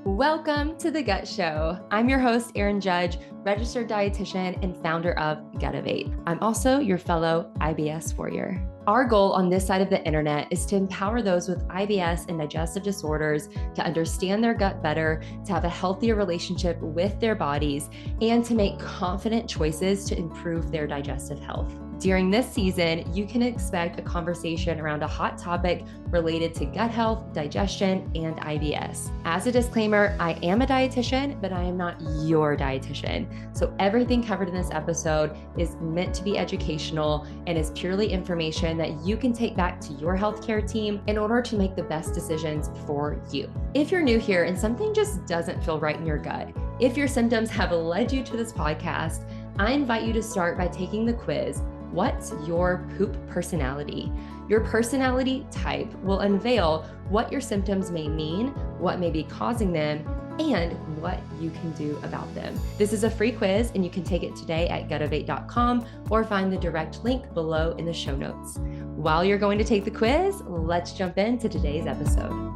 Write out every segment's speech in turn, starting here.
Welcome to The Gut Show. I'm your host, Erin Judge, registered dietitian and founder of Gutivate. I'm also your fellow IBS warrior. Our goal on this side of the internet is to empower those with IBS and digestive disorders to understand their gut better, to have a healthier relationship with their bodies, and to make confident choices to improve their digestive health. During this season, you can expect a conversation around a hot topic related to gut health, digestion, and IBS. As a disclaimer, I am a dietitian, but I am not your dietitian. So everything covered in this episode is meant to be educational and is purely information that you can take back to your healthcare team in order to make the best decisions for you. If you're new here and something just doesn't feel right in your gut, if your symptoms have led you to this podcast, I invite you to start by taking the quiz. What's your poop personality? Your personality type will unveil what your symptoms may mean, what may be causing them, and what you can do about them. This is a free quiz and you can take it today at gutivate.com or find the direct link below in the show notes. While you're going to take the quiz, let's jump into today's episode.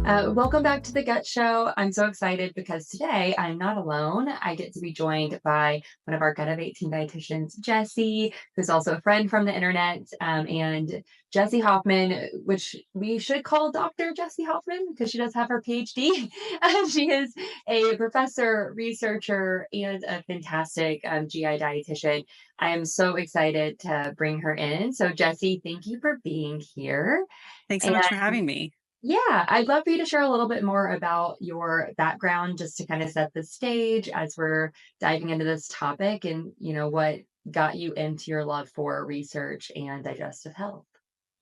Welcome back to The Gut Show. I'm so excited because today I'm not alone. I get to be joined by one of our Gutivate team dietitians, Jessie, who's also a friend from the internet, and Jessie Hoffman, which we should call Dr. Jessie Hoffman because she does have her PhD. She is a professor, researcher, and a fantastic GI dietitian. I am so excited to bring her in. So Jessie, thank you for being here. Thanks so much for having me. Yeah, I'd love for you to share a little bit more about your background just to kind of set the stage as we're diving into this topic and, what got you into your love for research and digestive health.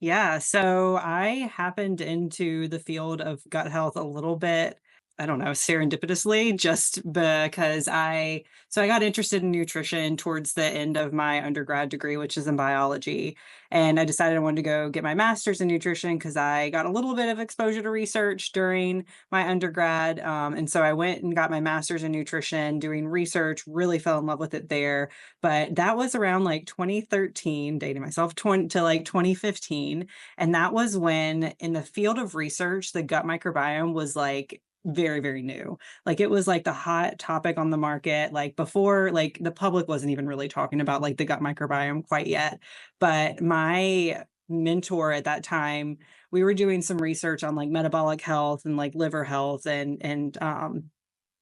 Yeah, so I happened into the field of gut health a little bit, I don't know, serendipitously, just because I got interested in nutrition towards the end of my undergrad degree, which is in biology. And I decided I wanted to go get my master's in nutrition because I got a little bit of exposure to research during my undergrad. And so I went and got my master's in nutrition doing research, really fell in love with it there. But that was around like 2013, dating myself, to like 2015. And that was when in the field of research, the gut microbiome was like very, very new. Like it was like the hot topic on the market, like before, like the public wasn't even really talking about like the gut microbiome quite yet. But my mentor at that time, we were doing some research on like metabolic health and like liver health and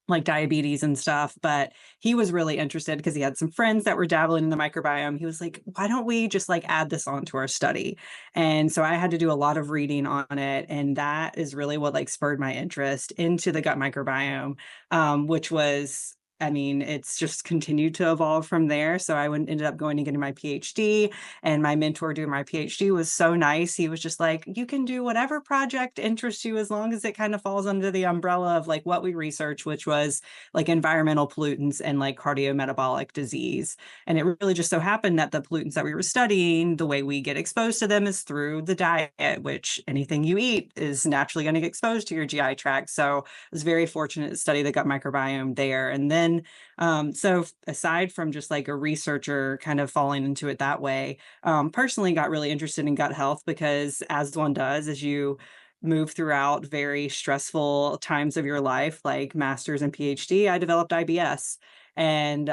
like diabetes and stuff. But he was really interested because he had some friends that were dabbling in the microbiome. He was like, why don't we just like add this onto our study? And so I had to do a lot of reading on it. And that is really what like spurred my interest into the gut microbiome, which was, I mean, it's just continued to evolve from there. So ended up going and getting my PhD, and my mentor doing my PhD was so nice. He was just like, you can do whatever project interests you as long as it kind of falls under the umbrella of like what we research, which was like environmental pollutants and like cardiometabolic disease. And it really just so happened that the pollutants that we were studying, the way we get exposed to them is through the diet, which anything you eat is naturally going to get exposed to your GI tract. So I was very fortunate to study the gut microbiome there. And then so aside from just like a researcher kind of falling into it that way, personally got really interested in gut health because as one does, as you move throughout very stressful times of your life, like master's and PhD, I developed IBS. And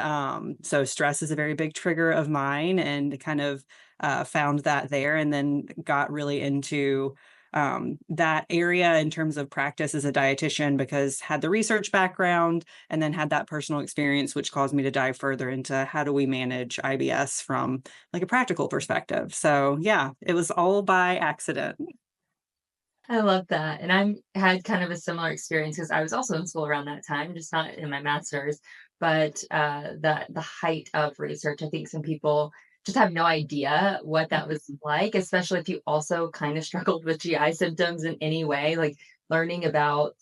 so stress is a very big trigger of mine and kind of found that there and then got really into that area in terms of practice as a dietitian because had the research background and then had that personal experience, which caused me to dive further into how do we manage IBS from like a practical perspective. So yeah, it was all by accident. I love that. And I had kind of a similar experience because I was also in school around that time, just not in my master's, but the height of research, I think some people just have no idea what that was like, especially if you also kind of struggled with GI symptoms in any way, like learning about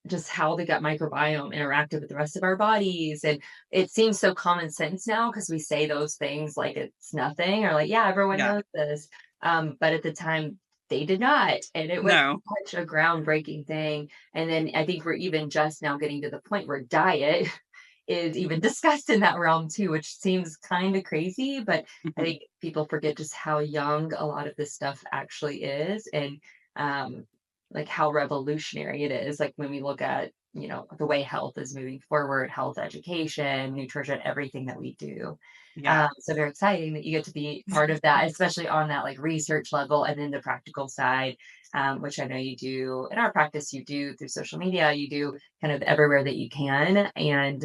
just how the gut microbiome interacted with the rest of our bodies. And it seems so common sense now because we say those things like it's nothing or like, yeah, everyone Yeah. knows this. But at the time, they did not. And it was No. such a groundbreaking thing. And then I think we're even just now getting to the point where diet is even discussed in that realm too, which seems kind of crazy, but I Mhm. think people forget just how young a lot of this stuff actually is, and um, like how revolutionary it is. Like when we look at, the way health is moving forward, health education, nutrition, everything that we do. Yeah. So very exciting that you get to be part of that, especially on that like research level and then the practical side, which I know you do in our practice, you do through social media, you do kind of everywhere that you can. And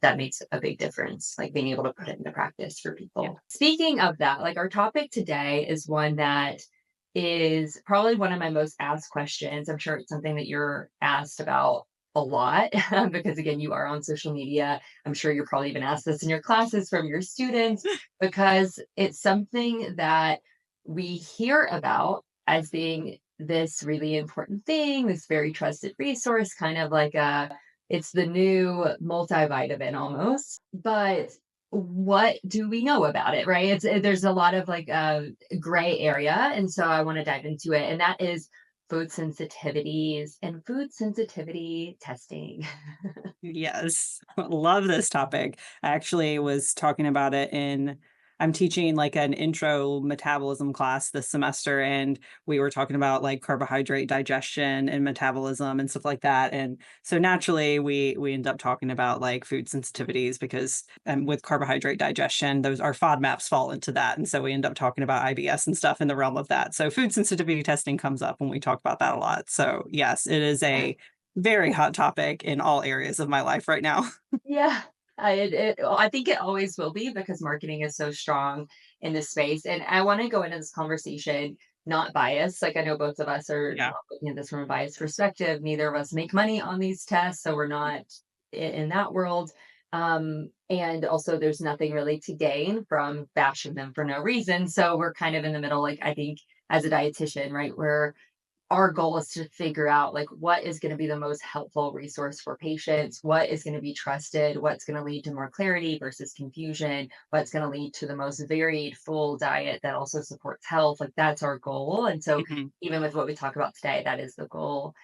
that makes a big difference, like being able to put it into practice for Yeah. people. Speaking of that, like our topic today is one that is probably one of my most asked questions. I'm sure it's something that you're asked about a lot because, again, you are on social media. I'm sure you're probably even asked this in your classes from your students because it's something that we hear about as being this really important thing, this very trusted resource, kind of like it's the new multivitamin almost. But what do we know about it, right? There's a lot of like gray area, and so I want to dive into it, and that is food sensitivities and food sensitivity testing. Yes, love this topic. I actually was talking about it I'm teaching like an intro metabolism class this semester, and we were talking about like carbohydrate digestion and metabolism and stuff like that. And so naturally, we end up talking about like food sensitivities because with carbohydrate digestion, those our FODMAPs fall into that, and so we end up talking about IBS and stuff in the realm of that. So food sensitivity testing comes up when we talk about that a lot. So yes, it is a very hot topic in all areas of my life right now. Yeah, I think it always will be because marketing is so strong in this space. And I want to go into this conversation not biased. Like I know both of us are Yeah. not looking at this from a biased perspective. Neither of us make money on these tests, so we're not in that world. And also, there's nothing really to gain from bashing them for no reason. So we're kind of in the middle. Like I think as a dietitian, right, where our goal is to figure out like what is going to be the most helpful resource for patients, what is going to be trusted, what's going to lead to more clarity versus confusion, what's going to lead to the most varied full diet that also supports health. Like that's our goal. And so Mhm. even with what we talk about today, that is the goal.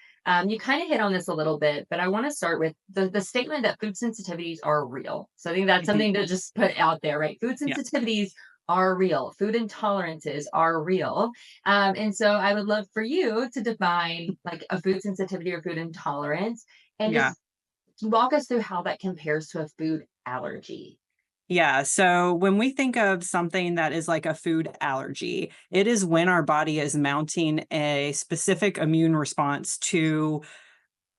You kind of hit on this a little bit, but I want to start with the statement that food sensitivities are real. So I think that's Mhm. something to just put out there, right? Food Yeah. sensitivities are real. Food intolerances are real. And so I would love for you to define like a food sensitivity or food intolerance and Yeah. just walk us through how that compares to a food allergy. Yeah. So when we think of something that is like a food allergy, it is when our body is mounting a specific immune response to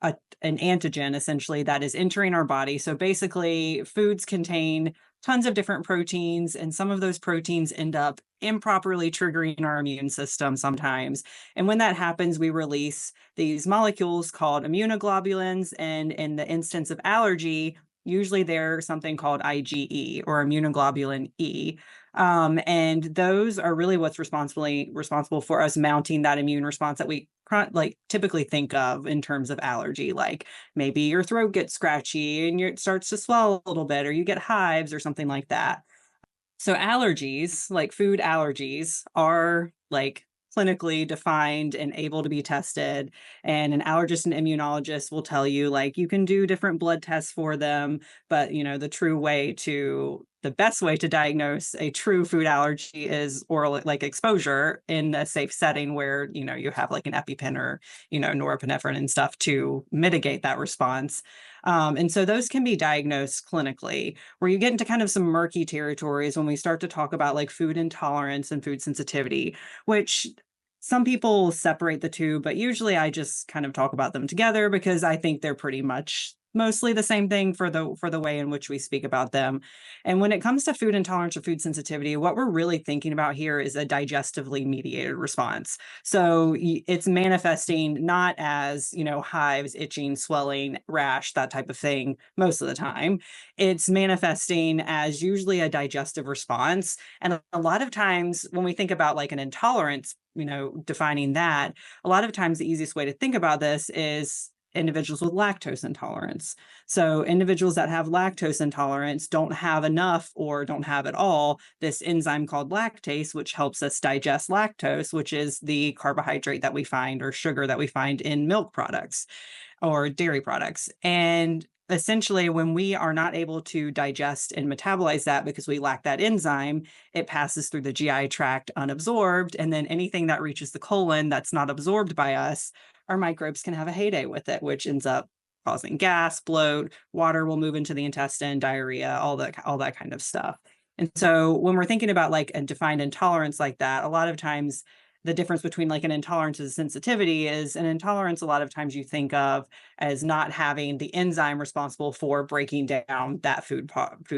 a an antigen essentially that is entering our body. So basically, foods contain tons of different proteins, and some of those proteins end up improperly triggering our immune system sometimes. And when that happens, we release these molecules called immunoglobulins. And in the instance of allergy, usually they're something called IgE or immunoglobulin E. And those are really what's responsible for us mounting that immune response that we like typically think of in terms of allergy. Like maybe your throat gets scratchy and it starts to swell a little bit, or you get hives or something like that. So allergies, like food allergies, are like clinically defined and able to be tested. And an allergist and immunologist will tell you like you can do different blood tests for them, but the best way to diagnose a true food allergy is oral like exposure in a safe setting where you have like an EpiPen or norepinephrine and stuff to mitigate that response. And so those can be diagnosed clinically where you get into kind of some murky territories when we start to talk about like food intolerance and food sensitivity, which some people separate the two, but usually I just kind of talk about them together because I think they're pretty much mostly the same thing for the way in which we speak about them. And when it comes to food intolerance or food sensitivity, what we're really thinking about here is a digestively mediated response. So it's manifesting not as, hives, itching, swelling, rash, that type of thing most of the time. It's manifesting as usually a digestive response. And a lot of times when we think about like an intolerance, defining that, a lot of times the easiest way to think about this is individuals with lactose intolerance. So individuals that have lactose intolerance don't have enough or don't have at all this enzyme called lactase, which helps us digest lactose, which is the carbohydrate that we find or sugar that we find in milk products or dairy products. And essentially, when we are not able to digest and metabolize that because we lack that enzyme, it passes through the GI tract unabsorbed. And then anything that reaches the colon that's not absorbed by us, our microbes can have a heyday with it, which ends up causing gas, bloat, water will move into the intestine, diarrhea, all that kind of stuff. And so when we're thinking about like a defined intolerance like that, a lot of times the difference between like an intolerance and a sensitivity is an intolerance, a lot of times you think of as not having the enzyme responsible for breaking down that food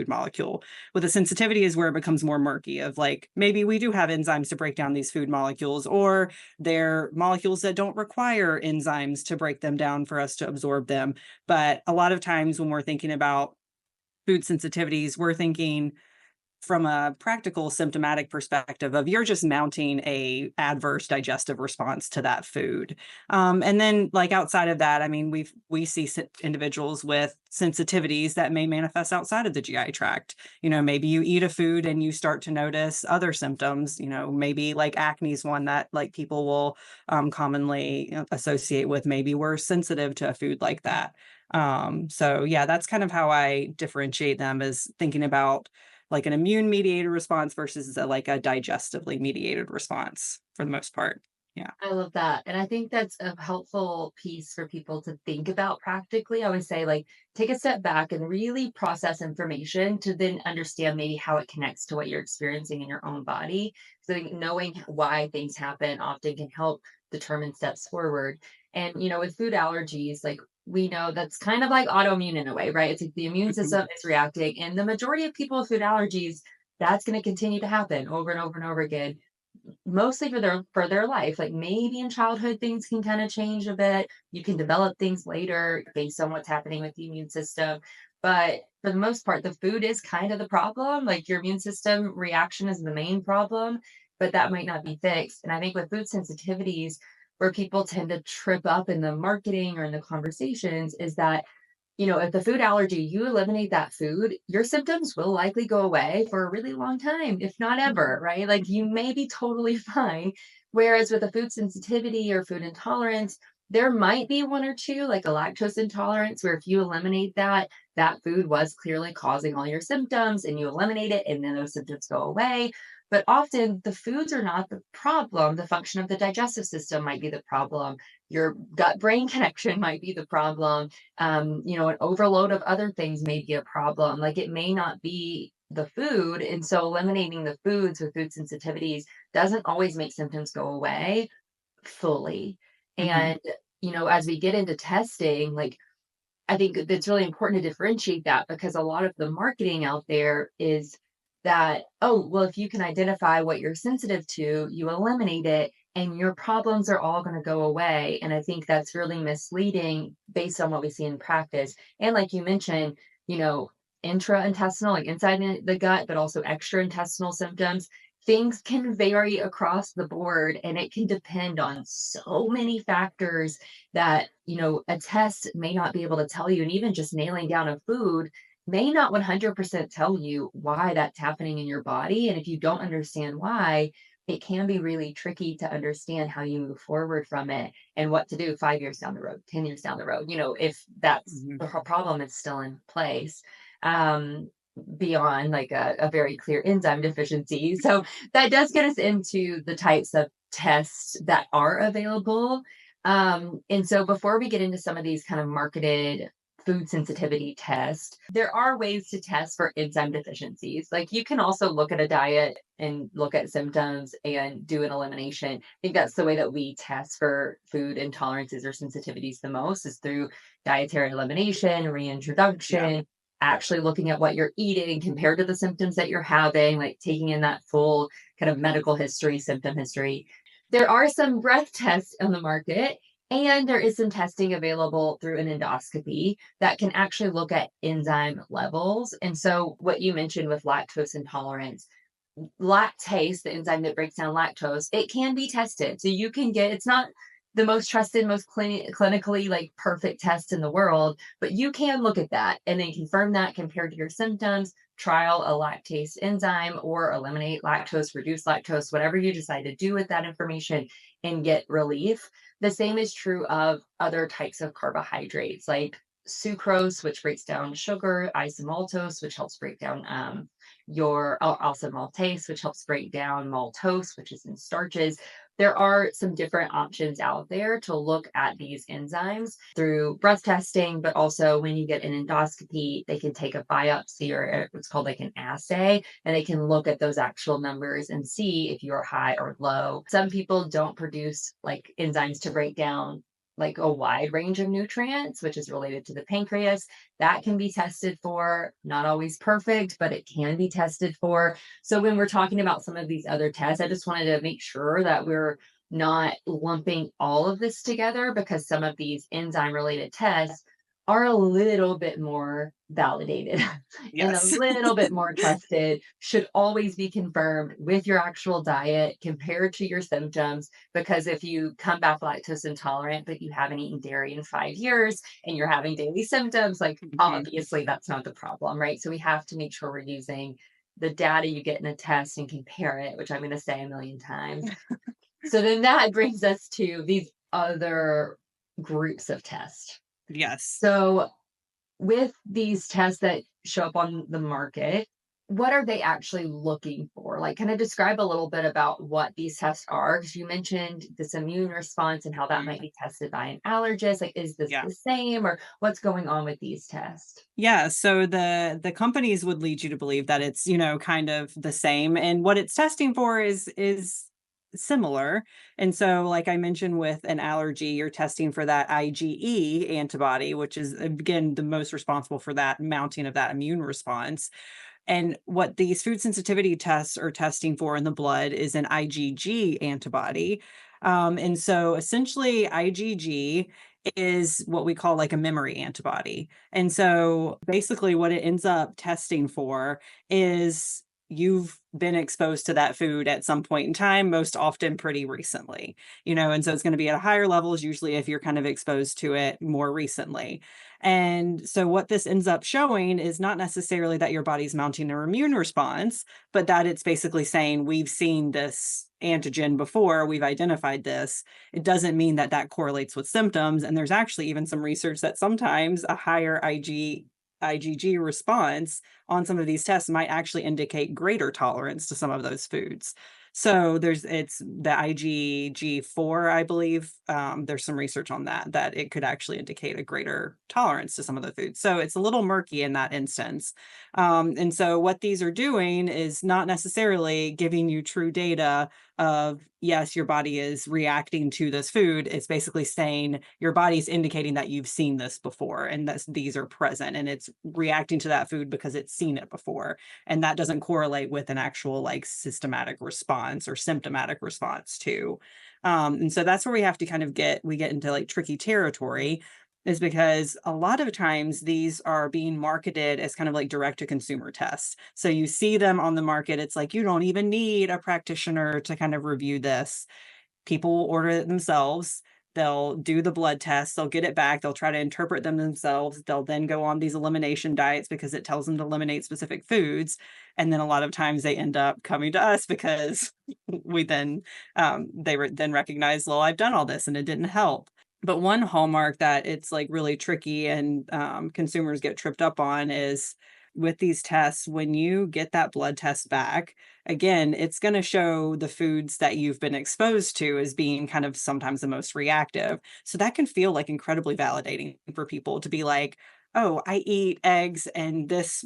molecule. With a sensitivity is where it becomes more murky of like maybe we do have enzymes to break down these food molecules, or they're molecules that don't require enzymes to break them down for us to absorb them. But a lot of times when we're thinking about food sensitivities, we're thinking from a practical symptomatic perspective of you're just mounting a adverse digestive response to that food. And then like outside of that, I mean, we see individuals with sensitivities that may manifest outside of the GI tract. You know, maybe you eat a food and you start to notice other symptoms, you know, maybe like acne is one that like people will commonly associate with, maybe we're sensitive to a food like that. So yeah, that's kind of how I differentiate them, is thinking about like an immune mediated response versus like a digestively mediated response for the most part. Yeah. I love that. And I think that's a helpful piece for people to think about practically. I always say, like, take a step back and really process information to then understand maybe how it connects to what you're experiencing in your own body. So, I think knowing why things happen often can help determine steps forward. And, with food allergies, like, we know that's kind of like autoimmune in a way, right? It's like the immune Mhm. system is reacting. And the majority of people with food allergies, that's going to continue to happen over and over and over again, mostly for their life. Like, maybe in childhood things can kind of change a bit. You can develop things later based on what's happening with the immune system. But for the most part, the food is kind of the problem. Like, your immune system reaction is the main problem, but that might not be fixed. And I think with food sensitivities, where people tend to trip up in the marketing or in the conversations is that, if the food allergy, you eliminate that food, your symptoms will likely go away for a really long time, if not ever, right? Like, you may be totally fine. Whereas with a food sensitivity or food intolerance, there might be one or two, like a lactose intolerance, where if you eliminate that, that food was clearly causing all your symptoms and you eliminate it and then those symptoms go away. But often the foods are not the problem. The function of the digestive system might be the problem. Your gut brain connection might be the problem. An overload of other things may be a problem. Like, it may not be the food. And so eliminating the foods with food sensitivities doesn't always make symptoms go away fully. Mhm. And, as we get into testing, like, I think it's really important to differentiate that, because a lot of the marketing out there is that, oh, well, if you can identify what you're sensitive to, you eliminate it and your problems are all going to go away. And I think that's really misleading based on what we see in practice. And like you mentioned, you know, intra-intestinal, like inside the gut, but also extra intestinal symptoms. Things can vary across the board and it can depend on so many factors that, a test may not be able to tell you. And even just nailing down a food may not 100% tell you why that's happening in your body. And if you don't understand why, it can be really tricky to understand how you move forward from it and what to do 5 years down the road, 10 years down the road, if that's Mhm. the problem is still in place. Um, Beyond like a very clear enzyme deficiency. So that does get us into the types of tests that are available. And so before we get into some of these kind of marketed food sensitivity tests, there are ways to test for enzyme deficiencies. Like, you can also look at a diet and look at symptoms and do an elimination. I think that's the way that we test for food intolerances or sensitivities the most, is through dietary elimination, Yeah. reintroduction, actually looking at what you're eating compared to the symptoms that you're having, like taking in that full kind of medical history, symptom history. There are some breath tests on the market, and there is some testing available through an endoscopy that can actually look at enzyme levels. And so, what you mentioned with lactose intolerance, lactase, the enzyme that breaks down lactose, it can be tested. So you can get, it's not the most trusted, most clinically like perfect test in the world, but you can look at that and then confirm that compared to your symptoms, trial a lactase enzyme or eliminate lactose, reduce lactose, whatever you decide to do with that information and get relief. The same is true of other types of carbohydrates like sucrose, which breaks down sugar, isomaltose, which helps break down your also maltase, which helps break down maltose, which is in starches. There are some different options out there to look at these enzymes through breath testing, but also when you get an endoscopy, they can take a biopsy or what's called like an assay, and they can look at those actual numbers and see if you're high or low. Some people don't produce like enzymes to break down like a wide range of nutrients, which is related to the pancreas. That can be tested for, not always perfect, but it can be tested for. So when we're talking about some of these other tests, I just wanted to make sure that we're not lumping all of this together, because some of these enzyme related tests are a little bit more validated and a Yes. little bit more trusted, should always be confirmed with your actual diet compared to your symptoms. Because if you come back lactose intolerant, but you haven't eaten dairy in 5 years and you're having daily symptoms, like Mhm. obviously that's not the problem, right? So we have to make sure we're using the data you get in a test and compare it, which I'm going to say a million times. So then that brings us to these other groups of tests. Yes. So with these tests that show up on the market, what are they actually looking for? Like, can I describe a little bit about what these tests are? Because you mentioned this immune response and how that might Mhm. be tested by an allergist. Like, is this Yeah. the same, or what's going on with these tests? Yeah, so the companies would lead you to believe that it's, kind of the same, and what it's testing for is similar. And so like I mentioned with an allergy, you're testing for that IgE antibody, which is again the most responsible for that mounting of that immune response. And what these food sensitivity tests are testing for in the blood is an IgG antibody. And so essentially, IgG is what we call like a memory antibody. And so basically, what it ends up testing for is you've been exposed to that food at some point in time, most often pretty recently, and so it's going to be at higher levels, usually if you're kind of exposed to it more recently. And so what this ends up showing is not necessarily that your body's mounting an immune response, but that it's basically saying, we've seen this antigen before, we've identified this. It doesn't mean that that correlates with symptoms. And there's actually even some research that sometimes a higher IgG response on some of these tests might actually indicate greater tolerance to some of those foods. So it's the IgG4, I believe. There's some research on that it could actually indicate a greater tolerance to some of the foods. So it's a little murky in that instance. And so what these are doing is not necessarily giving you true data of, yes, your body is reacting to this food. It's basically saying your body's indicating that you've seen this before and that these are present, and it's reacting to that food because it's seen it before. And that doesn't correlate with an actual like systematic response or symptomatic response too. And so that's where we have to kind of we get into like tricky territory, is because a lot of times these are being marketed as kind of like direct to consumer tests. So you see them on the market. It's like, you don't even need a practitioner to kind of review this. People will order it themselves. They'll do the blood tests, they'll get it back, they'll try to interpret them themselves. They'll then go on these elimination diets because it tells them to eliminate specific foods. And then a lot of times they end up coming to us because we then then recognize, well, I've done all this and it didn't help. But one hallmark that it's like really tricky and consumers get tripped up on is with these tests, when you get that blood test back, again, it's going to show the foods that you've been exposed to as being kind of sometimes the most reactive. So that can feel like incredibly validating for people to be like, oh, I eat eggs and this,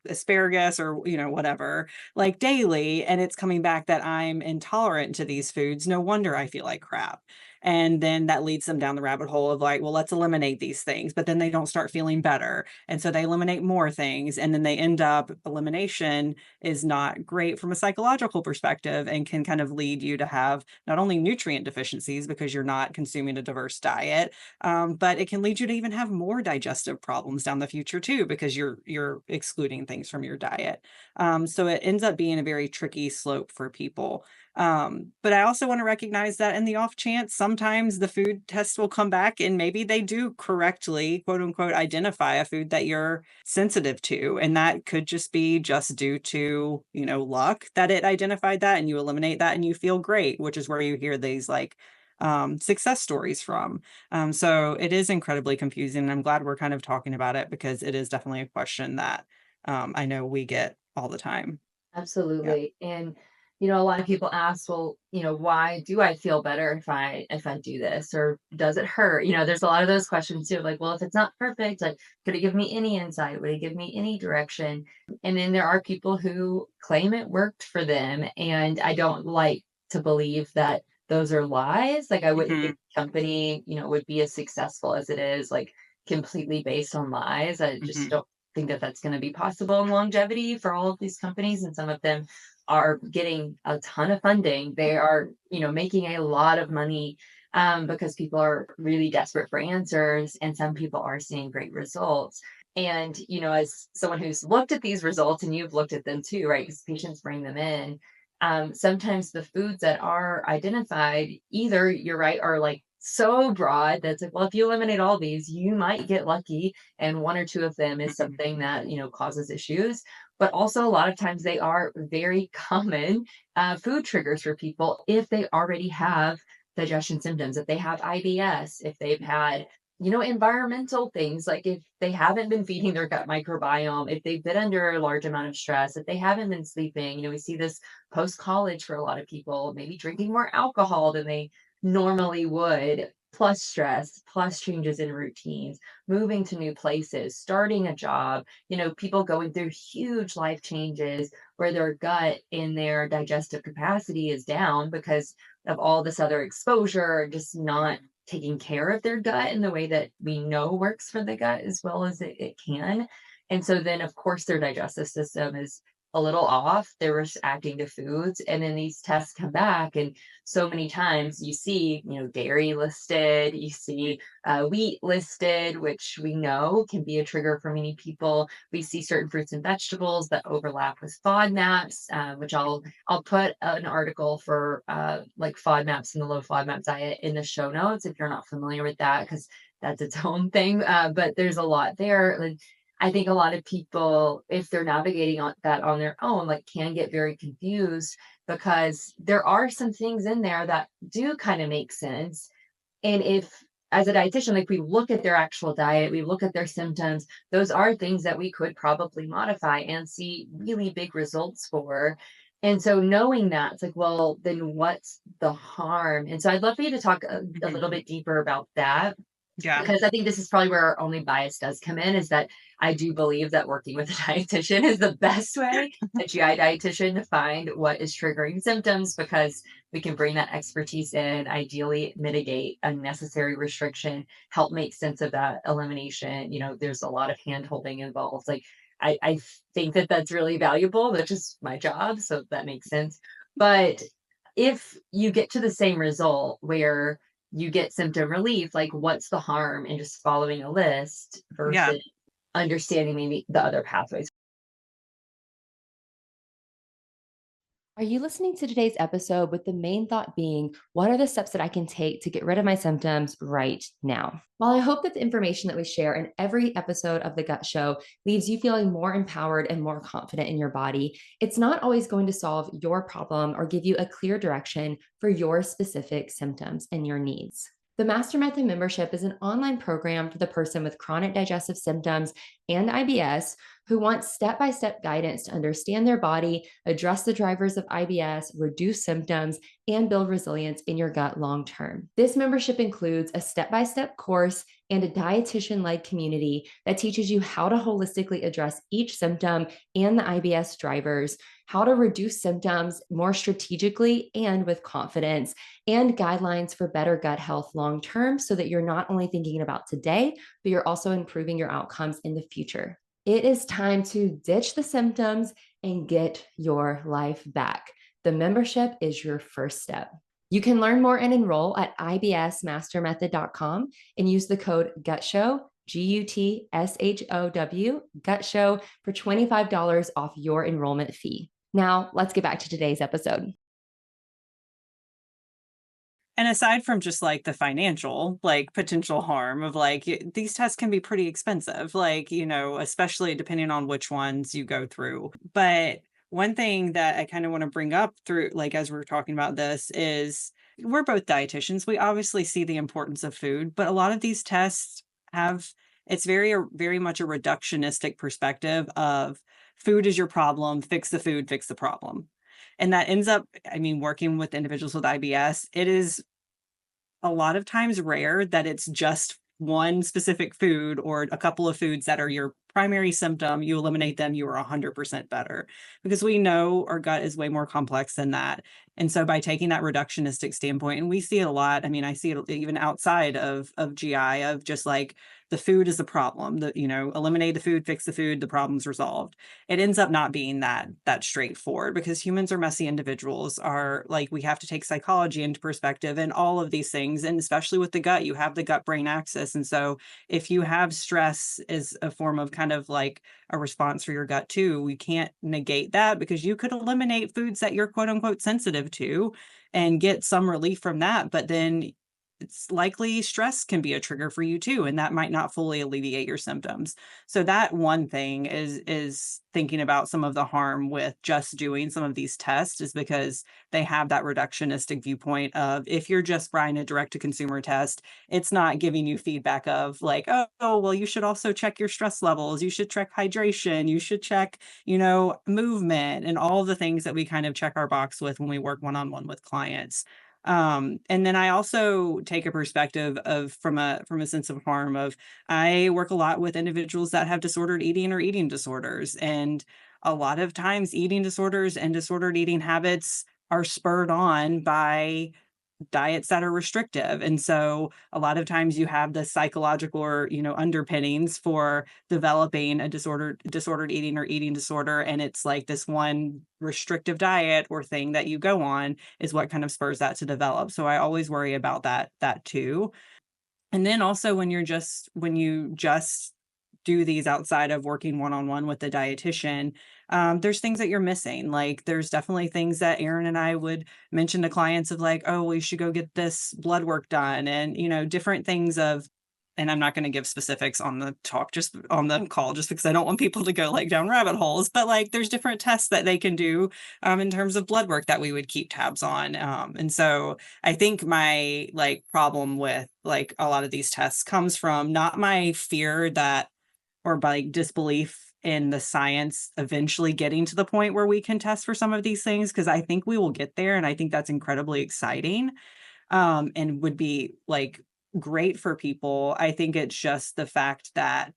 asparagus or, whatever, like daily, and it's coming back that I'm intolerant to these foods. No wonder I feel like crap. And then that leads them down the rabbit hole of like, well, let's eliminate these things. But then they don't start feeling better. And so they eliminate more things. And then they end up, elimination is not great from a psychological perspective and can kind of lead you to have not only nutrient deficiencies because you're not consuming a diverse diet, but it can lead you to even have more digestive problems down the future too, because you're excluding things from your diet. So it ends up being a very tricky slope for people. But I also want to recognize that in the off chance, sometimes the food test will come back and maybe they do correctly, quote unquote, identify a food that you're sensitive to. And that could just be just due to, luck that it identified that and you eliminate that and you feel great, which is where you hear these like success stories from. So it is incredibly confusing. And I'm glad we're kind of talking about it because it is definitely a question that I know we get all the time. Yeah. Absolutely. And a lot of people ask, well, why do I feel better if I do this, or does it hurt? There's a lot of those questions too. Like, well, if it's not perfect, like, could it give me any insight? Would it give me any direction? And then there are people who claim it worked for them. And I don't like to believe that those are lies. Like, I wouldn't think Hmm. the company, would be as successful as it is, like, completely based on lies. I just Hmm. don't think that that's going to be possible in longevity for all of these companies, and some of them are getting a ton of funding. They are, making a lot of money, because people are really desperate for answers, and some people are seeing great results. And as someone who's looked at these results, and you've looked at them too, right? Because patients bring them in. Sometimes the foods that are identified, either you're right, are like so broad that's like, well, if you eliminate all these, you might get lucky and one or two of them is Hmm. something that causes issues. But also a lot of times they are very common food triggers for people if they already have digestion symptoms, if they have IBS, if they've had environmental things, like if they haven't been feeding their gut microbiome, if they've been under a large amount of stress, if they haven't been sleeping. We see this post college for a lot of people, maybe drinking more alcohol than they normally would, plus stress, plus changes in routines, moving to new places, starting a job, people going through huge life changes where their gut and their digestive capacity is down because of all this other exposure, just not taking care of their gut in the way that we know works for the gut as well as it can. And so then, of course, their digestive system is a little off. They're reacting to foods. And then these tests come back, and so many times you see, dairy listed, you see wheat listed, which we know can be a trigger for many people. We see certain fruits and vegetables that overlap with FODMAPs, which I'll put an article for like FODMAPs and the low FODMAP diet in the show notes if you're not familiar with that, because that's its own thing. But there's a lot there. Like, I think a lot of people, if they're navigating that on their own, like, can get very confused because there are some things in there that do kind of make sense. And if, as a dietitian, like, we look at their actual diet, we look at their symptoms, those are things that we could probably modify and see really big results for. And so knowing that, it's like, well, then what's the harm? And so I'd love for you to talk a Hmm. little bit deeper about that, Yeah. because I think this is probably where our only bias does come in, is that I do believe that working with a dietitian is the best way, a GI dietitian, to find what is triggering symptoms, because we can bring that expertise in, ideally mitigate unnecessary restriction, help make sense of that elimination. There's a lot of hand holding involved. Like, I think that that's really valuable. That's just my job. So that makes sense. But if you get to the same result where you get symptom relief, like, what's the harm in just following a list Yeah. versus understanding maybe the other pathways? Are you listening to today's episode with the main thought being, what are the steps that I can take to get rid of my symptoms right now? While I hope that the information that we share in every episode of The Gut Show leaves you feeling more empowered and more confident in your body, it's not always going to solve your problem or give you a clear direction for your specific symptoms and your needs. The Master Method membership is an online program for the person with chronic digestive symptoms and IBS who wants step-by-step guidance to understand their body, address the drivers of IBS, reduce symptoms, and build resilience in your gut long term. This membership includes a step-by-step course and a dietitian-led community that teaches you how to holistically address each symptom and the IBS drivers, how to reduce symptoms more strategically and with confidence, and guidelines for better gut health long term, so that you're not only thinking about today, but you're also improving your outcomes in the future. It is time to ditch the symptoms and get your life back. The membership is your first step. You can learn more and enroll at ibsmastermethod.com and use the code GUTSHOW, GUTSHOW, GUTSHOW, for $25 off your enrollment fee. Now, let's get back to today's episode. And aside from just like the financial, like potential harm of like these tests can be pretty expensive, like, especially depending on which ones you go through. But one thing that I kind of want to bring up through, like, as we're talking about this is we're both dietitians. We obviously see the importance of food, but a lot of these tests have it's very much a reductionistic perspective of food is your problem, fix the food, fix the problem. And that ends up, I mean, working with individuals with IBS, it is a lot of times rare that it's just one specific food or a couple of foods that are your primary symptom. You eliminate them, you are 100% better, because we know our gut is way more complex than that. And so by taking that reductionistic standpoint, and we see it a lot, I mean, I see it even outside of GI, of just like the food is the problem, the, eliminate the food, fix the food, the problem's resolved. It ends up not being that straightforward, because humans are messy individuals, are like, we have to take psychology into perspective and all of these things. And especially with the gut, you have the gut brain axis. And so if you have stress as a form of kind of like a response for your gut too, we can't negate that, because you could eliminate foods that you're quote unquote sensitive to and get some relief from that. But then it's likely stress can be a trigger for you too, and that might not fully alleviate your symptoms. So that one thing is thinking about some of the harm with just doing some of these tests, is because they have that reductionistic viewpoint of, if you're just buying a direct to consumer test, it's not giving you feedback of like, oh, well, you should also check your stress levels, you should check hydration, you should check, movement, and all the things that we kind of check our box with when we work one-on-one with clients. And then I also take a perspective of, from a sense of harm of, I work a lot with individuals that have disordered eating or eating disorders. And a lot of times eating disorders and disordered eating habits are spurred on by diets that are restrictive. And so a lot of times you have the psychological or, underpinnings for developing a disordered eating or eating disorder. And it's like this one restrictive diet or thing that you go on is what kind of spurs that to develop. So I always worry about that too. And then also when you just do these outside of working one-on-one with the dietitian, there's things that you're missing. Like, there's definitely things that Aaron and I would mention to clients of like, oh, we should go get this blood work done, and different things of, and I'm not going to give specifics on the talk, just on the call, just because I don't want people to go like down rabbit holes. But like, there's different tests that they can do in terms of blood work that we would keep tabs on. And so I think my like problem with like a lot of these tests comes from not my fear that, or by disbelief in the science eventually getting to the point where we can test for some of these things, because I think we will get there, and I think that's incredibly exciting, and would be like great for people. I think it's just the fact that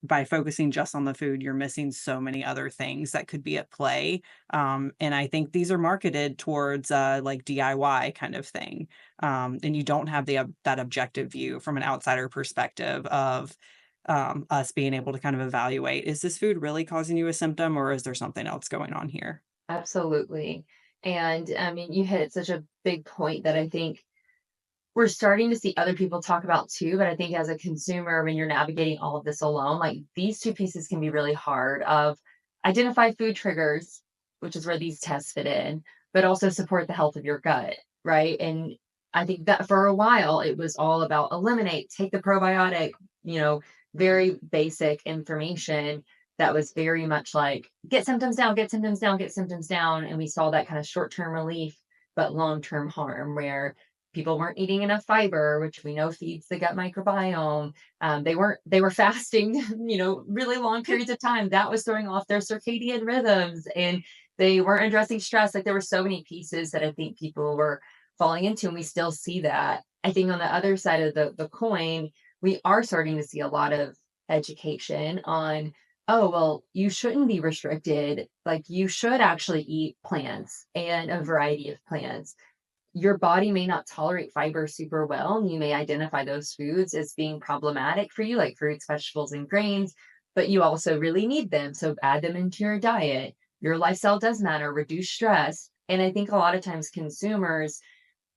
by focusing just on the food, you're missing so many other things that could be at play. And I think these are marketed towards like DIY kind of thing. And you don't have that objective view from an outsider perspective of us being able to kind of evaluate, is this food really causing you a symptom, or is there something else going on here? Absolutely. And I mean, you hit such a big point that I think we're starting to see other people talk about too. But I think as a consumer, when you're navigating all of this alone, like these two pieces can be really hard of identify food triggers, which is where these tests fit in, but also support the health of your gut, right? And I think that for a while it was all about eliminate, take the probiotic, you know, very basic information that was very much like get symptoms down, get symptoms down, get symptoms down. And we saw that kind of short-term relief, but long-term harm where people weren't eating enough fiber, which we know feeds the gut microbiome. They were fasting, really long periods of time. That was throwing off their circadian rhythms, and they weren't addressing stress. Like there were so many pieces that I think people were falling into, and we still see that. I think on the other side of the coin, we are starting to see a lot of education on, oh, well, you shouldn't be restricted. Like you should actually eat plants and a variety of plants. Your body may not tolerate fiber super well, and you may identify those foods as being problematic for you, like fruits, vegetables, and grains, but you also really need them. So add them into your diet. Your lifestyle does matter, reduce stress. And I think a lot of times consumers,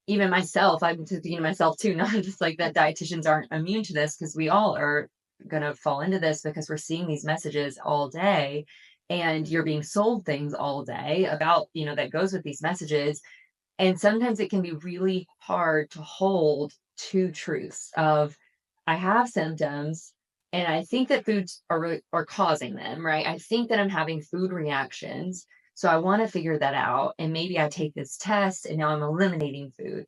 even myself, I'm thinking to myself too, not just like that dietitians aren't immune to this, because we all are going to fall into this because we're seeing these messages all day, and you're being sold things all day about, that goes with these messages. And sometimes it can be really hard to hold two truths of, I have symptoms and I think that foods are causing them, right? I think that I'm having food reactions. So I want to figure that out. And maybe I take this test and now I'm eliminating food.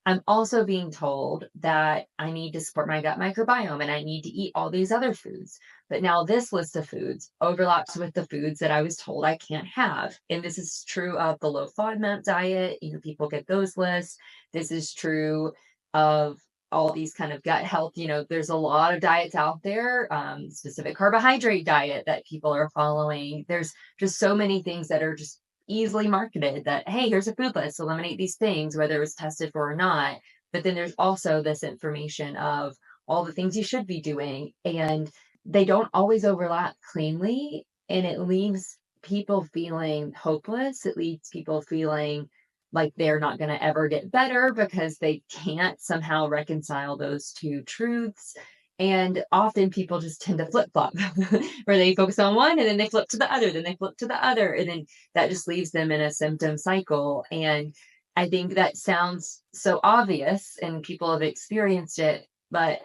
I'm also being told that I need to support my gut microbiome and I need to eat all these other foods. But now this list of foods overlaps with the foods that I was told I can't have. And this is true of the low FODMAP diet. People get those lists. This is true of all these kind of gut health. There's a lot of diets out there, specific carbohydrate diet that people are following. There's just so many things that are just easily marketed that, hey, here's a food list, eliminate these things, whether it's tested for or not. But then there's also this information of all the things you should be doing, and they don't always overlap cleanly. And it leaves people feeling hopeless. It leaves people feeling like they're not going to ever get better because they can't somehow reconcile those two truths. And often people just tend to flip flop, where they focus on one and then they flip to the other, then they flip to the other. And then that just leaves them in a symptom cycle. And I think that sounds so obvious and people have experienced it, but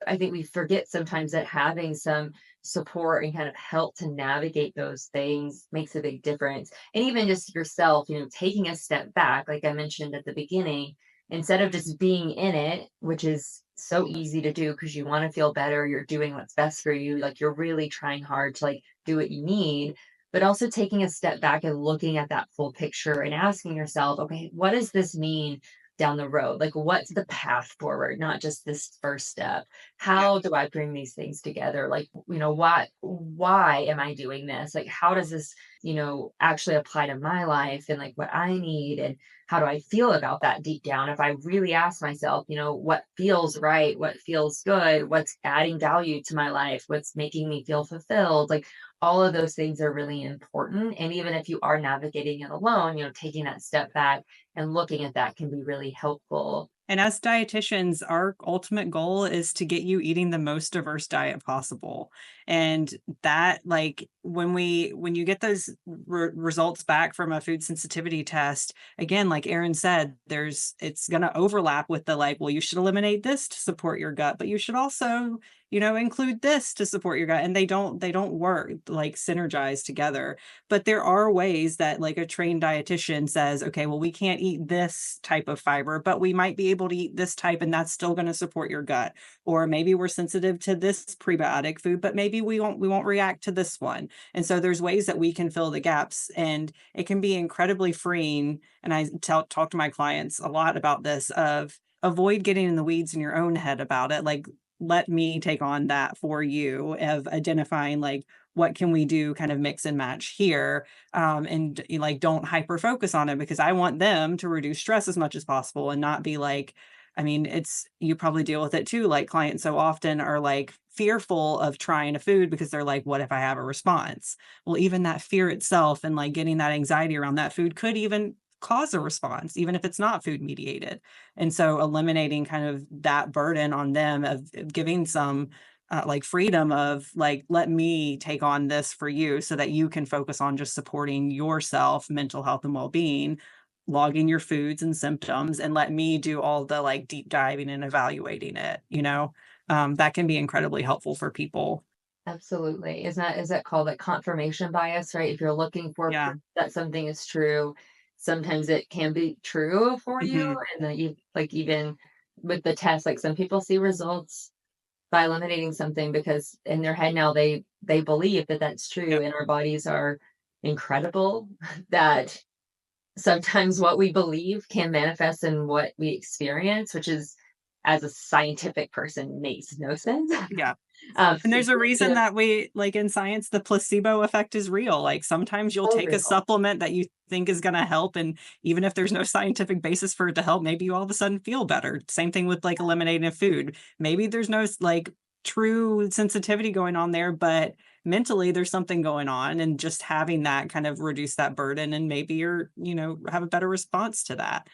I think we forget sometimes that having some support and kind of help to navigate those things makes a big difference. And even just yourself, taking a step back, like I mentioned at the beginning, instead of just being in it, which is so easy to do because you want to feel better, you're doing what's best for you, like you're really trying hard to like do what you need, but also taking a step back and looking at that full picture and asking yourself, okay, what does this mean down the road? Like, what's the path forward, not just this first step? Yeah. How do I bring these things together? Like, why am I doing this? Like, how does this, actually apply to my life and like what I need? And how do I feel about that deep down? If I really ask myself, what feels right, what feels good, what's adding value to my life, what's making me feel fulfilled, like all of those things are really important. And even if you are navigating it alone, taking that step back and looking at that can be really helpful. And as dietitians, our ultimate goal is to get you eating the most diverse diet possible. And that, like, when you get those results back from a food sensitivity test, again, like Aaron said, it's going to overlap with the like, well, you should eliminate this to support your gut, but you should also, include this to support your gut. And they don't work like synergize together. But there are ways that like a trained dietitian says, okay, well, we can't eat this type of fiber, but we might be able to eat this type and that's still going to support your gut. Or maybe we're sensitive to this prebiotic food, but maybe we won't react to this one. And so there's ways that we can fill the gaps and it can be incredibly freeing. And I talk to my clients a lot about this of avoid getting in the weeds in your own head about it. Like, let me take on that for you of identifying like what can we do kind of mix and match here, and like don't hyper focus on it because I want them to reduce stress as much as possible and not be like, I mean, it's you probably deal with it too, like clients so often are like fearful of trying a food because they're like, what if I have a response? Well, even that fear itself and like getting that anxiety around that food could even cause a response even if it's not food mediated. And so eliminating kind of that burden on them of giving some like freedom of like, let me take on this for you so that you can focus on just supporting yourself, mental health and well-being, logging your foods and symptoms, and let me do all the like deep diving and evaluating it. That can be incredibly helpful for people. Absolutely. Is that called like confirmation bias, right? If you're looking for Yeah. proof that something is true, sometimes it can be true for you. Hmm. And then like even with the test, like some people see results by eliminating something because in their head now they believe that that's true, Yep. and our bodies are incredible that sometimes what we believe can manifest in what we experience, which is, as a scientific person, makes no sense. Yeah. And there's It's a just reason that we like in science, the placebo effect is real. Like sometimes you'll so take a real. supplement that you think is going to help. And even if there's no scientific basis for it to help, maybe you all of a sudden feel better. Same thing with like eliminating a food. Maybe there's no like true sensitivity going on there, but mentally there's something going on. And just having that kind of reduce that burden and maybe have a better response to that.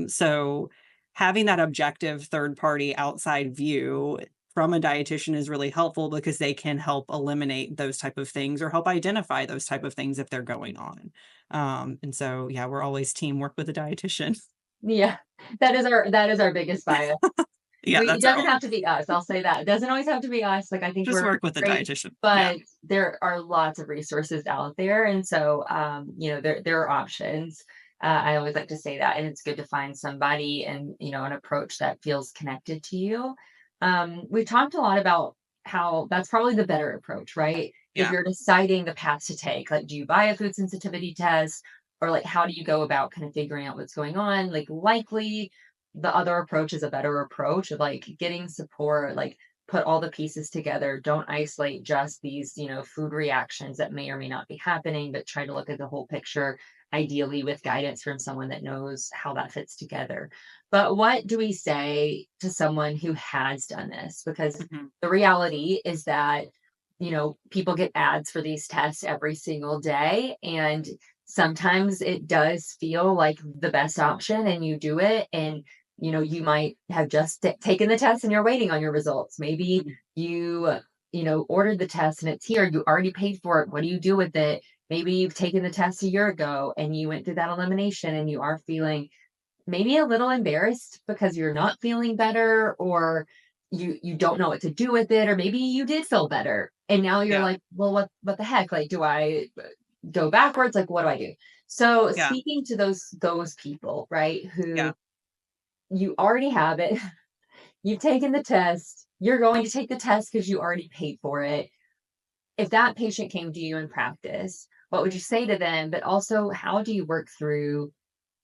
So having that objective third party outside view from a dietitian is really helpful because they can help eliminate those type of things or help identify those type of things if they're going on. And so, yeah, we're always teamwork with a dietitian. Yeah, that is our biggest bias. Yeah, It that's doesn't out. have to be us. I'll say that. It doesn't always have to be us. Like, I think Just we're work with a great, dietitian. Yeah. but there are lots of resources out there. And so, there are options. I always like to say that. And it's good to find somebody and, an approach that feels connected to you. We talked a lot about how that's probably the better approach, right? If Yeah. you're deciding the path to take, like, do you buy a food sensitivity test? Or like, how do you go about kind of figuring out what's going on? Like, likely the other approach is a better approach of like getting support, like put all the pieces together. Don't isolate just these, food reactions that may or may not be happening, but try to look at the whole picture, ideally with guidance from someone that knows how that fits together. But what do we say to someone who has done this? Because Mhm. the reality is that, people get ads for these tests every single day. And sometimes it does feel like the best option and you do it. And you might have just taken the test and you're waiting on your results. Maybe Mhm. you, ordered the test and it's here. You already paid for it. What do you do with it? Maybe you've taken the test a year ago and you went through that elimination and you are feeling maybe a little embarrassed because you're not feeling better, or you don't know what to do with it, or maybe you did feel better and now you're Yeah. like, well, what the heck? Like, do I go backwards? Like, what do I do? So Yeah. speaking to those people, right, Yeah. who you already have it. You've taken the test. You're going to take the test because you already paid for it. If that patient came to you in practice, what would you say to them? But also, how do you work through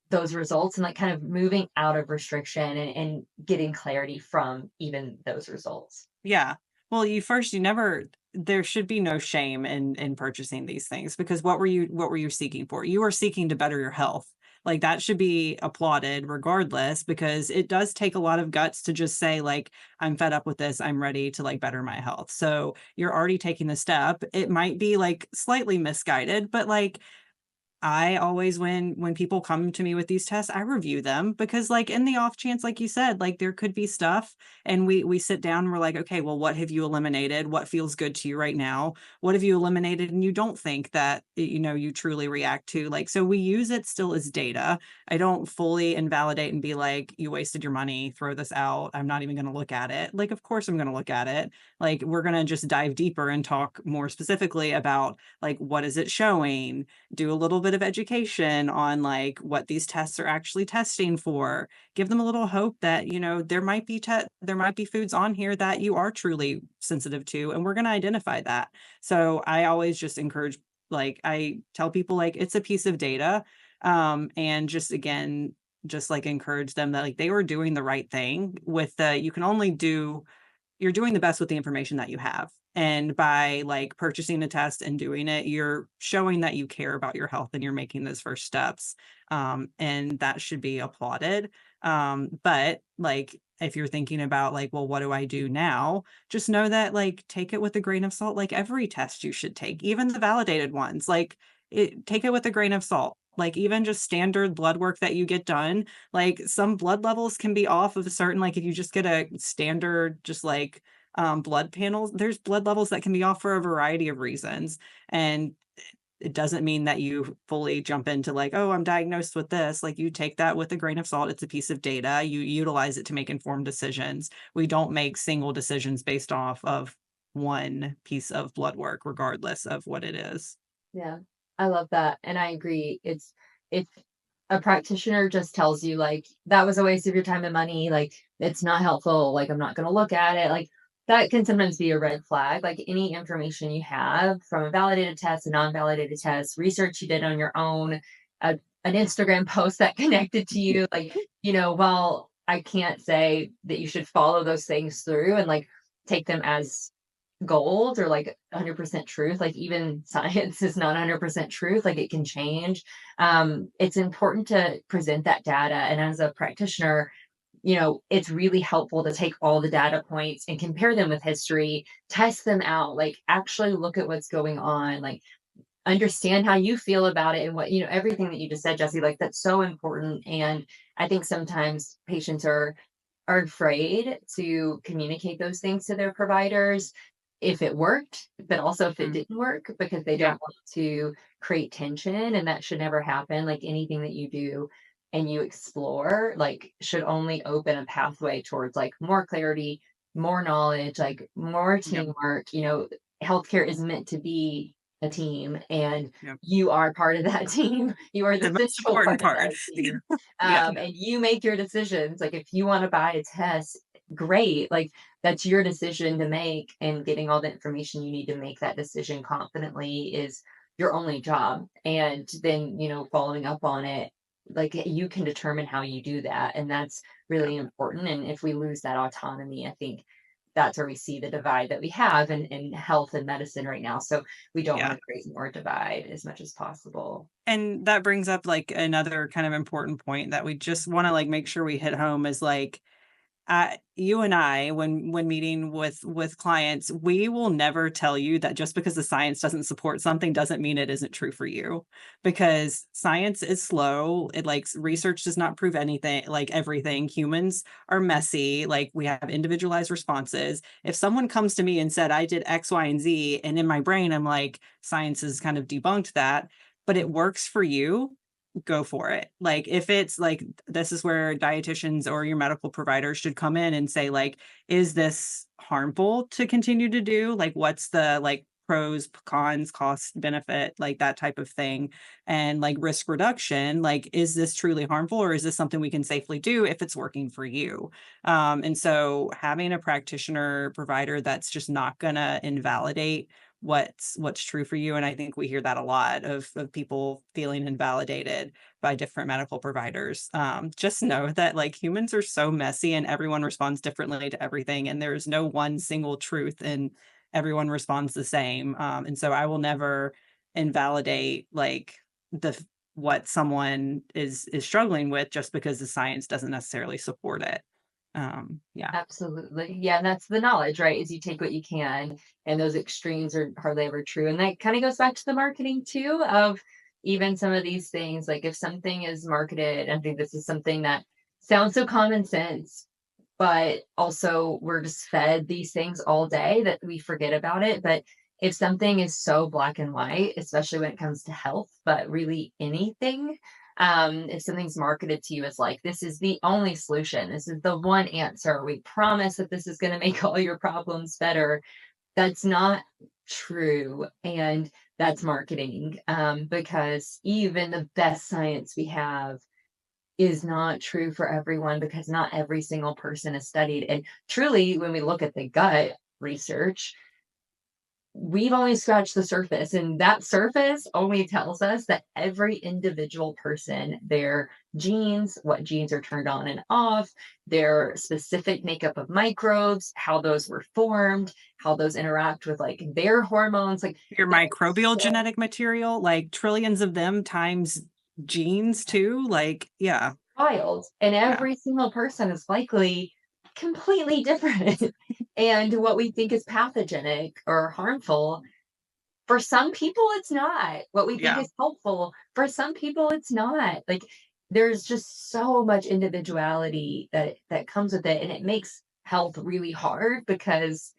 those results and like kind of moving out of restriction and getting clarity from even those results? Yeah. Well, you never there should be no shame in purchasing these things, because what were you seeking for? You are seeking to better your health. Like, that should be applauded regardless, because it does take a lot of guts to just say, like, I'm fed up with this. I'm ready to like better my health. So you're already taking the step. It might be like slightly misguided, but like, I always, when people come to me with these tests, I review them, because like, in the off chance, like you said, like there could be stuff, and we sit down and we're like, okay, well, what have you eliminated? What feels good to you right now? What have you eliminated and you don't think that you truly react to? Like, so we use it still as data. I don't fully invalidate and be like, you wasted your money, throw this out. I'm not even going to look at it. Like, of course I'm going to look at it. Like, we're going to just dive deeper and talk more specifically about like, what is it showing? Do a little bit of education on like what these tests are actually testing for. Give them a little hope that, there might be foods on here that you are truly sensitive to, and we're going to identify that. So I always just encourage, like, I tell people like, it's a piece of data, and just again, just like encourage them that like they were doing the right thing with the you can only do you're doing the best with the information that you have. And by like purchasing a test and doing it, you're showing that you care about your health and you're making those first steps. And that should be applauded. But like, if you're thinking about like, well, what do I do now? Just know that like, take it with a grain of salt. Like, every test you should take, even the validated ones, like take it with a grain of salt. Like, even just standard blood work that you get done, like some blood levels can be off of a certain, like if you just get a standard, just like blood panels, there's blood levels that can be off for a variety of reasons. And it doesn't mean that you fully jump into like, oh, I'm diagnosed with this. Like, you take that with a grain of salt. It's a piece of data. You utilize it to make informed decisions. We don't make single decisions based off of one piece of blood work, regardless of what it is. Yeah, I love that. And I agree. If a practitioner just tells you like that was a waste of your time and money, like it's not helpful, like I'm not going to look at it, like that can sometimes be a red flag. Like any information you have from a validated test, a non-validated test, research you did on your own, an Instagram post that connected to you, like, while I can't say that you should follow those things through and like take them as gold or like 100% truth, like even science is not 100% truth, like it can change. It's important to present that data, and as a practitioner, it's really helpful to take all the data points and compare them with history, test them out, like actually look at what's going on, like understand how you feel about it, and what, everything that you just said, Jesse, like that's so important. And I think sometimes patients are afraid to communicate those things to their providers if it worked, but also if it Mm. didn't work, because they Yeah. don't want to create tension, and that should never happen. Like anything that you do, and you explore, like, should only open a pathway towards like more clarity, more knowledge, like more Yep. teamwork. Healthcare is meant to be a team, and Yep. you are part of that team. You are the The most central important part of part. that team. Yeah. And you make your decisions. Like, if you want to buy a test, great. Like, that's your decision to make, and getting all the information you need to make that decision confidently is your only job. And then, following up on it, like, you can determine how you do that. And that's Yep. really important. And if we lose that autonomy, I think that's where we see the divide that we have in health and medicine right now. So we don't want Yeah. to create more divide as much as possible. And that brings up like another kind of important point that we just want to like make sure we hit home is like you and I, when meeting with clients, we will never tell you that just because the science doesn't support something doesn't mean it isn't true for you. Because science is slow. It like research does not prove anything, like everything. Humans are messy. Like we have individualized responses. If someone comes to me and said, I did X, Y, and Z, and in my brain, I'm like, science has kind of debunked that, but it works for you, go for it. Like if it's like this is where dietitians or your medical providers should come in and say like, is this harmful to continue to do? Like what's the like pros, cons, cost, benefit, like that type of thing. And like risk reduction, like is this truly harmful or is this something we can safely do if it's working for you? And so having a practitioner provider that's just not gonna invalidate what's true for you. And I think we hear that a lot of people feeling invalidated by different medical providers. Just know that like humans are so messy and everyone responds differently to everything. And there's no one single truth and everyone responds the same. And so I will never invalidate like the what someone is struggling with just because the science doesn't necessarily support it. Yeah. Absolutely. Yeah, and that's the knowledge, right? Is you take what you can, and those extremes are hardly ever true. And that kind of goes back to the marketing too, of even some of these things. Like, if something is marketed, I think this is something that sounds so common sense, but also we're just fed these things all day that we forget about it. But if something is so black and white, especially when it comes to health, but really anything, if something's marketed to you as like, this is the only solution, this is the one answer, we promise that this is going to make all your problems better, that's not true. And that's marketing, because even the best science we have is not true for everyone, because not every single person is studied. And truly, when we look at the gut research, we've only scratched the surface, and that surface only tells us that every individual person, their genes, what genes are turned on and off, their specific makeup of microbes, how those were formed, how those interact with like their hormones, like Your there's microbial so genetic material, like trillions of them times genes too, like, yeah, wild, and yeah, every single person is likely completely different. And what we think is pathogenic or harmful, for some people, it's not. What we think yeah, is helpful, for some people, it's not. Like, there's just so much individuality that comes with it, and it makes health really hard, because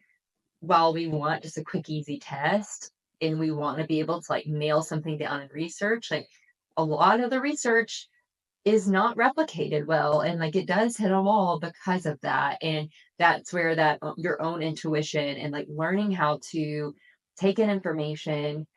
while we want just a quick, easy test, and we want to be able to like nail something down in research, like, a lot of the research is not replicated well, and like it does hit a wall because of that. And that's where that your own intuition and like learning how to take in information,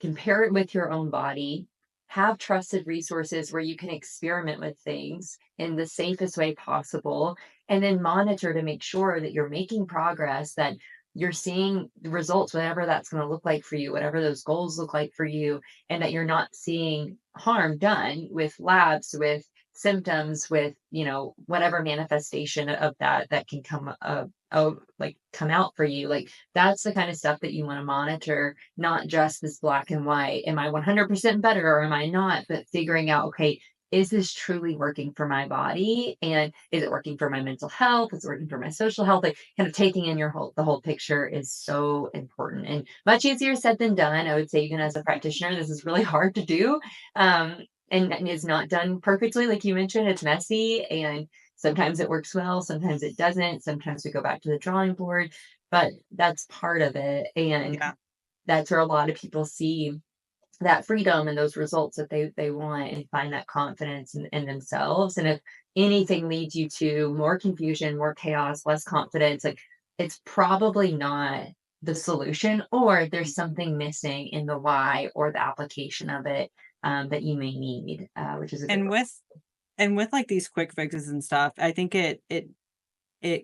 compare it with your own body, have trusted resources where you can experiment with things in the safest way possible, and then monitor to make sure that you're making progress, that you're seeing the results, whatever that's going to look like for you, whatever those goals look like for you, and that you're not seeing harm done with labs, with symptoms, with whatever manifestation of that can come like come out for you. Like, that's the kind of stuff that you want to monitor, not just this black and white, am I 100% better or am I not, but figuring out, okay, is this truly working for my body, and is it working for my mental health, is it working for my social health? Like, kind of taking in the whole picture is so important, and much easier said than done. I would say, even as a practitioner, this is really hard to do, um, and is not done perfectly. Like you mentioned, it's messy, and sometimes it works well, sometimes it doesn't, sometimes we go back to the drawing board, but that's part of it. And yeah, that's where a lot of people see that freedom and those results that they want, and find that confidence in themselves. And if anything leads you to more confusion, more chaos, less confidence, like, it's probably not the solution, or there's something missing in the why or the application of it, that you may need, which is a good. And with like these quick fixes and stuff, I think it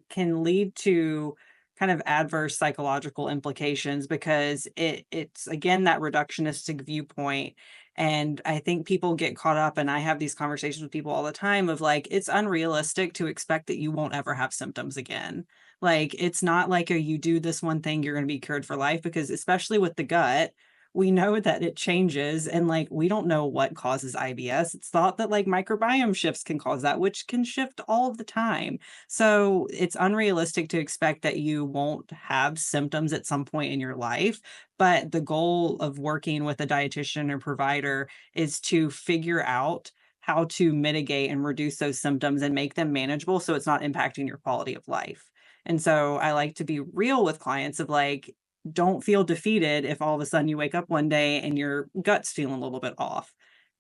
can lead to kind of adverse psychological implications because it's again that reductionistic viewpoint. And I think people get caught up, and I have these conversations with people all the time of like, it's unrealistic to expect that you won't ever have symptoms again. Like, it's not like a you do this one thing, you're going to be cured for life, because especially with the gut, we know that it changes, and like we don't know what causes IBS. It's thought that like microbiome shifts can cause that, which can shift all of the time. So it's unrealistic to expect that you won't have symptoms at some point in your life. But the goal of working with a dietitian or provider is to figure out how to mitigate and reduce those symptoms and make them manageable so it's not impacting your quality of life. And so I like to be real with clients of like, don't feel defeated if all of a sudden you wake up one day and your gut's feeling a little bit off.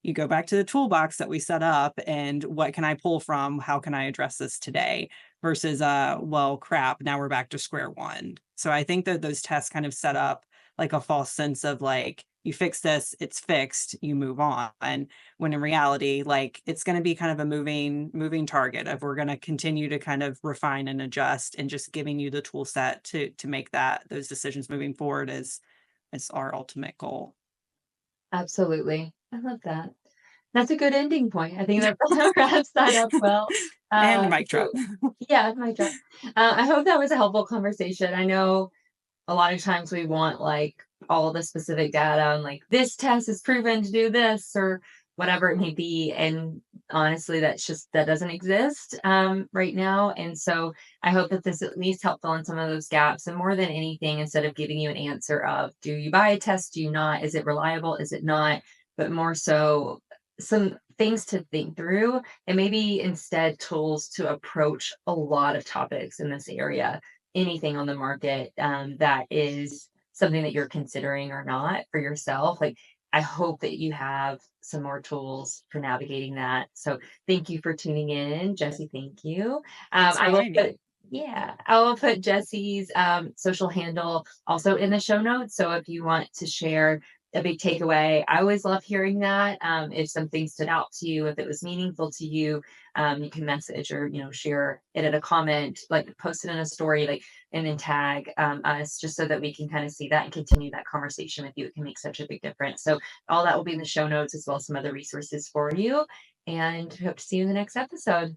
You go back to the toolbox that we set up, and what can I pull from? How can I address this today? Versus, well, crap, now we're back to square one. So I think that those tests kind of set up like a false sense of like, you fix this, it's fixed, you move on. When in reality, like it's going to be kind of a moving target of we're going to continue to kind of refine and adjust, and just giving you the tool set to make those decisions moving forward is our ultimate goal. Absolutely. I love that. That's a good ending point. I think that wraps that up well. And mic drop. So yeah, my job. I hope that was a helpful conversation. I know a lot of times we want like all the specific data on like this test is proven to do this or whatever it may be. And honestly, that doesn't exist right now. And so I hope that this at least helped fill in some of those gaps. And more than anything, instead of giving you an answer of do you buy a test, do you not, is it reliable, is it not, but more so some things to think through, and maybe instead tools to approach a lot of topics in this area, anything on the market that is something that you're considering or not for yourself. Like, I hope that you have some more tools for navigating that. So thank you for tuning in, Jessie. Thank you. Thanks for I will inviting me. put yeah, I will put Jessie's social handle also in the show notes. So if you want to share a big takeaway, I always love hearing that. If something stood out to you, if it was meaningful to you, you can message or share it in a comment, like post it in a story, like, and then tag us, just so that we can kind of see that and continue that conversation with you. It can make such a big difference. So all that will be in the show notes, as well as some other resources for you. And hope to see you in the next episode.